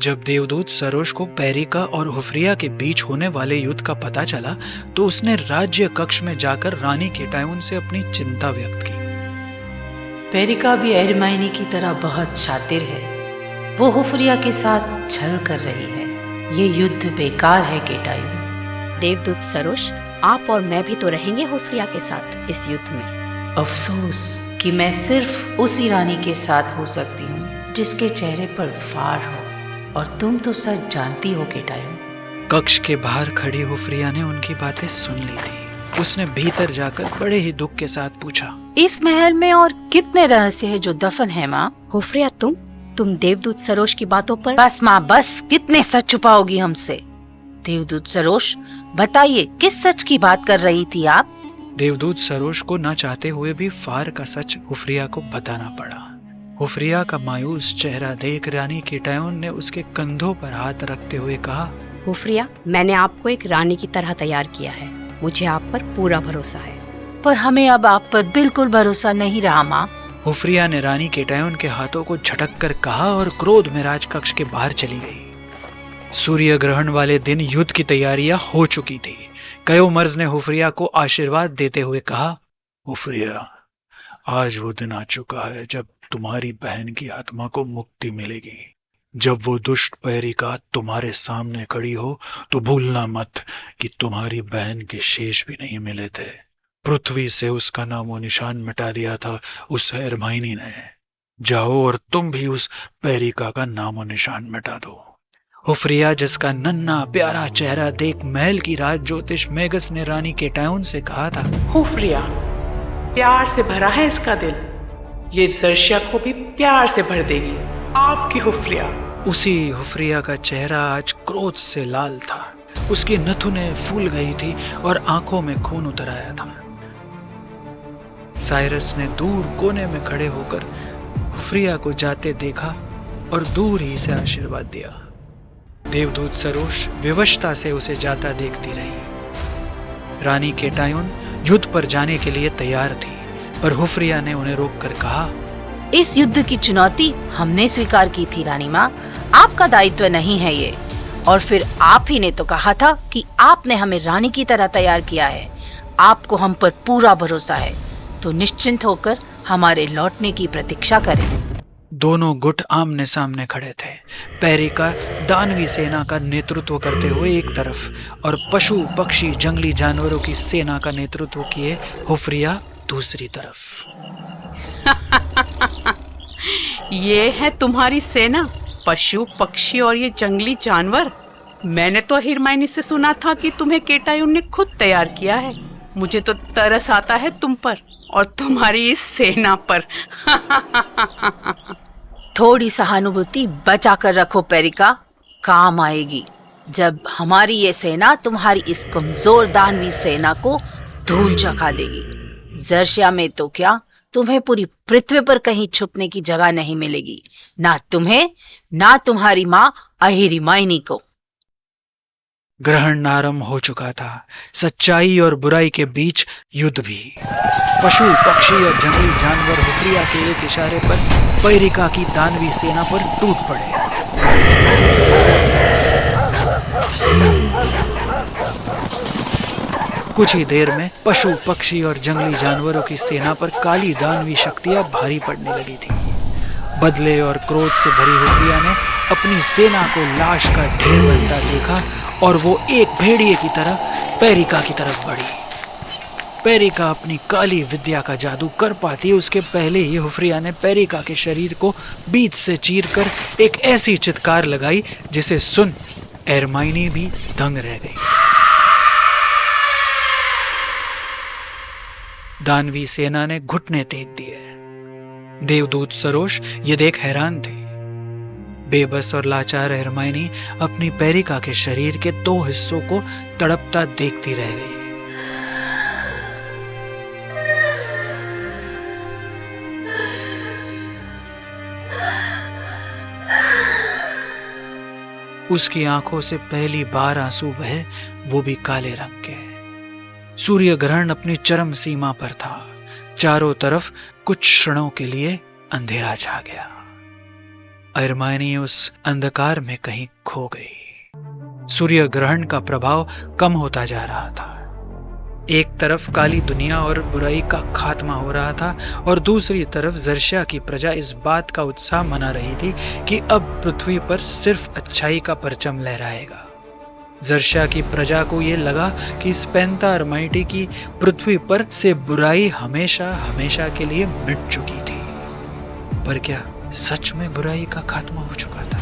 जब देवदूत सरोज को पेरिका और हुफ्रिया के बीच होने वाले युद्ध का पता चला तो उसने राज्य कक्ष में जाकर रानी केटायून से अपनी चिंता व्यक्त की। पेरिका भी हरमाइनी की तरह बहुत शातिर है। वो हुफ्रिया के साथ छल कर रही है। ये युद्ध बेकार है केटायून। देवदूत सरोज, आप और मैं भी तो रहेंगे हुफ्रिया के साथ इस युद्ध में। अफसोस कि मैं सिर्फ उसी रानी के साथ हो सकती हूँ जिसके चेहरे पर फार हो, और तुम तो सच जानती हो केटायून। कक्ष के बाहर खड़ी हुफ्रिया ने उनकी बातें सुन ली थी। उसने भीतर जाकर बड़े ही दुख के साथ पूछा, इस महल में और कितने रहस्य है जो दफन है माँ? हुफ्रिया, तुम देवदूत सरोज की बातों पर। बस माँ बस, कितने सच छुपाओगी हमसे? देवदूत सरोज, बताइए किस सच की बात कर रही थी आप? देवदूत सरोज को न चाहते हुए भी फार का सच हुफ्रिया को बताना पड़ा। हुफ्रिया का मायूस चेहरा देख रानी केटायून ने उसके कंधों पर हाथ रखते हुए कहा, हुफ्रिया, मैंने आपको एक रानी की तरह तैयार किया है। मुझे आप पर पूरा भरोसा है। पर हमें अब आप पर बिल्कुल भरोसा नहीं रहा माँ। हुफ्रिया ने रानी केटायून के हाथों को झटक कर कहा और क्रोध में राजकक्ष के बाहर चली गई। सूर्य ग्रहण वाले दिन युद्ध की तैयारियां हो चुकी थी। कयोमर्ज ने हुफ्रिया को आशीर्वाद देते हुए कहा, हुफ्रिया, आज वो दिन आ चुका है जब तुम्हारी बहन की आत्मा को मुक्ति मिलेगी। जब वो दुष्ट पेरिका तुम्हारे सामने खड़ी हो तो भूलना मत कि तुम्हारी बहन के शेष भी नहीं मिले थे। पृथ्वी से उसका नामो निशान मिटा दिया था उस हरमाइनी ने। जाओ और तुम भी उस पेरिका का नामो निशान मिटा दो। हुफ्रिया, जिसका नन्हा प्यारा चेहरा देख महल की राज ज्योतिष मेगस ने रानी केटायून से कहा था, हुफ्रिया, प्यार से भरा है इसका दिल, ये जर्शिया को भी प्यार से भर देगी। आपकी हुफ्रिया। उसी हुफ्रिया का चेहरा आज क्रोध से लाल था। उसकी नथुनें फूल गई थी और आंखों में खून उतर आया था। साइरस ने दूर कोने में खड़े होकर हुफ्रिया को जाते देखा और दूर ही से आशीर्वाद दिया। देवदूत सरोज विवशता से उसे जाता देखती रही। रानी केटायून युद्ध पर जाने के लिए तैयार थी, पर हुफ्रिया ने उन्हें रोककर कहा, इस युद्ध की चुनौती हमने स्वीकार की थी रानी माँ। आपका दायित्व नहीं है ये। और फिर आप ही ने तो कहा था कि आपने हमें रानी की तरह तैयार किया है। आपको हम पर पूरा भरोसा है, तो निश्चिंत होकर हमारे लौटने की प्रतीक्षा करें। दोनों गुट आमने सामने खड़े थे। पेरिका दानवी सेना का नेतृत्व करते हुए एक तरफ और पशु पक्षी जंगली जानवरों की सेना का नेतृत्व किए हुफ्रिया दूसरी तरफ। ये है तुम्हारी सेना, पशु पक्षी और ये जंगली जानवर। मैंने तो हरमाइनी से सुना था कि तुम्हें केटायून ने खुद तैयार किया है। मुझे तो तरस आता है तुम पर और तुम्हारी इस सेना पर। थोड़ी सहानुभूति बचा कर रखो पेरिका, काम आएगी जब हमारी ये सेना तुम्हारी इस कमजोर दानवी सेना को धूल चखा देगी। जर्शिया में तो क्या, तुम्हें पूरी पृथ्वी पर कहीं छुपने की जगह नहीं मिलेगी, ना तुम्हें ना तुम्हारी माँ अहिरिमाइनी को। ग्रहण आरंभ हो चुका था। सच्चाई और बुराई के बीच युद्ध भी। पशु पक्षी और जंगली जानवर हुफ्रिया के एक इशारे पर पेरिका की दानवी सेना पर टूट पड़े। कुछ ही देर में पशु पक्षी और जंगली जानवरों की सेना पर काली दानवी शक्तियां भारी पड़ने लगी थी। बदले और क्रोध से भरी हुफ्रिया ने अपनी सेना को लाश का ढेर बनता देखा और वो एक भेड़िए की तरह पेरिका की तरफ बढ़ी। पेरिका अपनी काली विद्या का जादू कर पाती उसके पहले ही हुफ्रिया ने पेरिका के शरीर को बीच से चीरकर एक ऐसी चित्कार लगाई जिसे सुन हरमाइनी भी दंग रह गई। दानवी सेना ने घुटने टेक दिए। देवदूत सरोज ये देख हैरान थे। बेबस और लाचार हरमाइनी अपनी पेरिका के शरीर के दो हिस्सों को तड़पता देखती रह गई। उसकी आंखों से पहली बार आंसू बहे, वो भी काले रंग के। सूर्य ग्रहण अपनी चरम सीमा पर था। चारों तरफ कुछ क्षणों के लिए अंधेरा छा गया। हरमायनी उस अंधकार में कहीं खो गई। सूर्य ग्रहण का प्रभाव कम होता जा रहा था। एक तरफ काली दुनिया और बुराई का खात्मा हो रहा था और दूसरी तरफ जर्शिया की प्रजा इस बात का उत्साह मना रही थी कि अब पृथ्वी पर सिर्फ अच्छाई का परचम लहराएगा। जर्शिया की प्रजा को यह लगा कि स्पेंता अरमाइटी की पृथ्वी पर से बुराई हमेशा हमेशा के लिए मिट चुकी थी। पर क्या सच में बुराई का खात्मा हो चुका था?